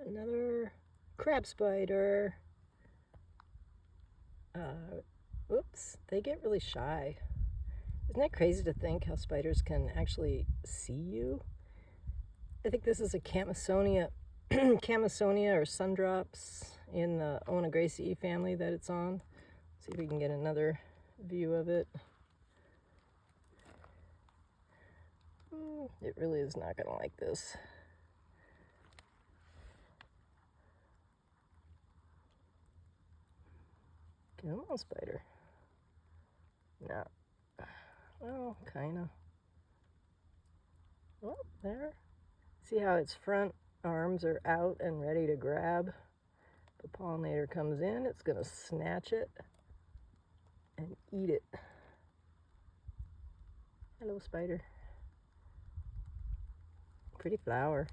Another crab spider. Oops, they get really shy. Isn't that crazy to think how spiders can actually see you? I think this is a Camasonia, Camasonia or Sundrops in the Onagraceae family that it's on. See if we can get another view of it. It really is not going to like this. Come on, spider. No. Well, kind of. Oh, there. See how its front arms are out and ready to grab? The pollinator comes in, it's going to snatch it and eat it. Hello, spider. Pretty flower.